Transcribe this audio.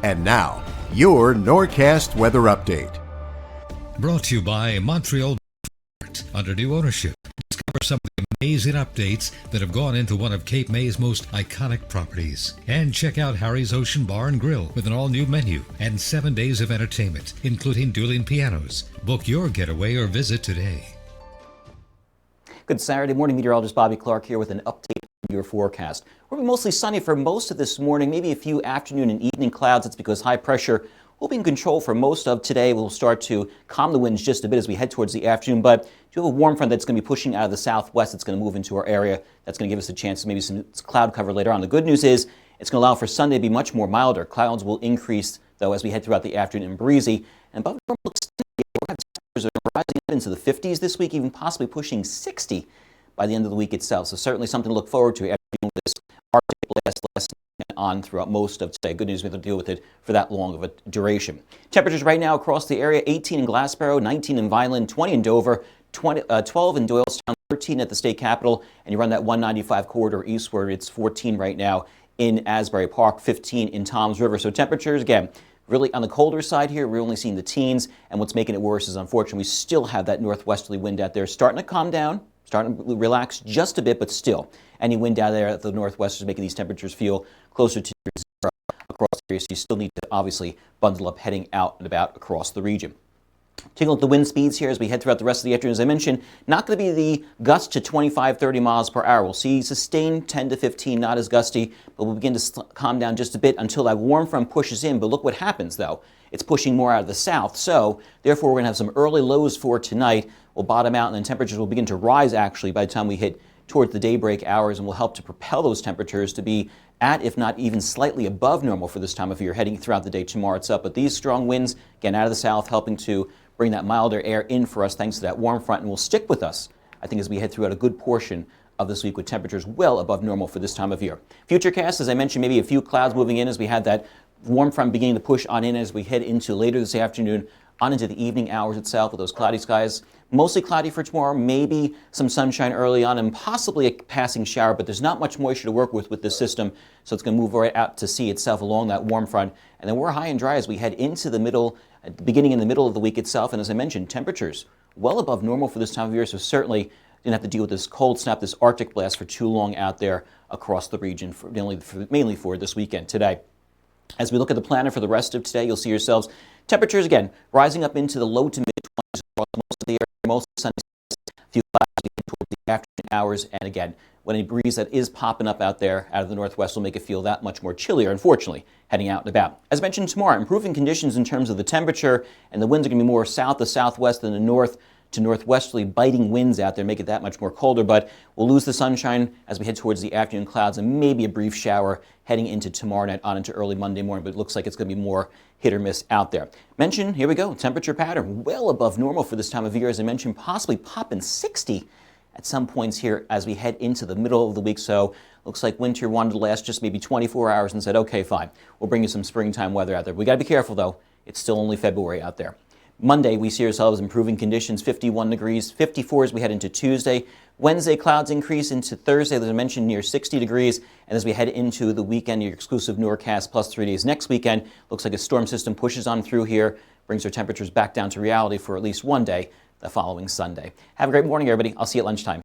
And now, your Norcast weather update. Brought to you by Montreal under new ownership. Discover some of the amazing updates that have gone into one of Cape May's most iconic properties. And check out Harry's Ocean Bar and Grill with an all-new menu and 7 days of entertainment, including dueling pianos. Book your getaway or visit today. Good Saturday morning, meteorologist Bobby Klark here with an update on your forecast. We'll be mostly sunny for most of this morning, maybe a few afternoon and evening clouds. That's because high pressure will be in control for most of today. We'll start to calm the winds just a bit as we head towards the afternoon, but you have a warm front that's going to be pushing out of the southwest. It's going to move into our area. That's going to give us a chance to maybe some cloud cover later on. The good news is it's going to allow for Sunday to be much more milder. Clouds will increase, though, as we head throughout the afternoon and breezy. And above normal extended, we'll have temperatures that are rising up into the 50s this week, even possibly pushing 60 by the end of the week itself. So certainly something to look forward to after dealing with this Arctic blast last night on throughout most of today. Good news, we have to deal with it for that long of a duration. Temperatures right now across the area: 18 in Glassboro, 19 in Vineland, 20 in Dover, 12 in Doylestown, 13 at the state capitol, and you run that 195 corridor eastward, it's 14 right now in Asbury Park, 15 in Toms River. So temperatures, again, really on the colder side here. We're only seeing the teens, and what's making it worse is, unfortunately, we still have that northwesterly wind out there starting to calm down, starting to relax just a bit, but still, any wind out there at the northwest is making these temperatures feel closer to zero across the area, so you still need to obviously bundle up heading out and about across the region. Taking a look at the wind speeds here as we head throughout the rest of the afternoon. As I mentioned, not going to be the gusts to 25, 30 miles per hour. We'll see sustained 10 to 15, not as gusty, but we'll begin to calm down just a bit until that warm front pushes in. But look what happens, though. It's pushing more out of the south, so therefore we're going to have some early lows for tonight. We'll bottom out, and then temperatures will begin to rise, actually, by the time we hit towards the daybreak hours, and will help to propel those temperatures to be at, if not even slightly above normal for this time of year. Heading throughout the day tomorrow, it's up. But these strong winds, again, out of the south, helping to bring that milder air in for us thanks to that warm front, and will stick with us, I think, as we head throughout a good portion of this week with temperatures well above normal for this time of year. Futurecast, as I mentioned, maybe a few clouds moving in as we had that warm front beginning to push on in as we head into later this afternoon on into the evening hours itself with those cloudy skies. Mostly cloudy for tomorrow, maybe some sunshine early on and possibly a passing shower, but there's not much moisture to work with this system, so it's going to move right out to sea itself along that warm front. And then we're high and dry as we head into the middle, beginning in the middle of the week itself. And as I mentioned, temperatures well above normal for this time of year, so certainly didn't have to deal with this cold snap, this Arctic blast for too long out there across the region, mainly for this weekend today. As we look at the planner for the rest of today, you'll see yourselves temperatures again rising up into the low to mid 20s across most of the area, mostly sunny, a few clouds toward the afternoon hours, and again, when a breeze that is popping up out there out of the northwest will make it feel that much more chillier, unfortunately, heading out and about. As mentioned tomorrow, improving conditions in terms of the temperature, and the winds are going to be more south to southwest than the north to northwesterly biting winds out there, make it that much more colder, but we'll lose the sunshine as we head towards the afternoon clouds and maybe a brief shower heading into tomorrow night on into early Monday morning, but it looks like it's going to be more hit or miss out there. Mention, here we go, temperature pattern well above normal for this time of year. As I mentioned, possibly popping 60 at some points here as we head into the middle of the week. So looks like winter wanted to last just maybe 24 hours and said, okay, fine, we'll bring you some springtime weather out there. We got to be careful, though. It's still only February out there. Monday, we see ourselves improving conditions, 51 degrees, 54 as we head into Tuesday. Wednesday, clouds increase into Thursday, as I mentioned, near 60 degrees. And as we head into the weekend, your exclusive Norcast plus 3 days next weekend, looks like a storm system pushes on through here, brings our temperatures back down to reality for at least one day the following Sunday. Have a great morning, everybody. I'll see you at lunchtime.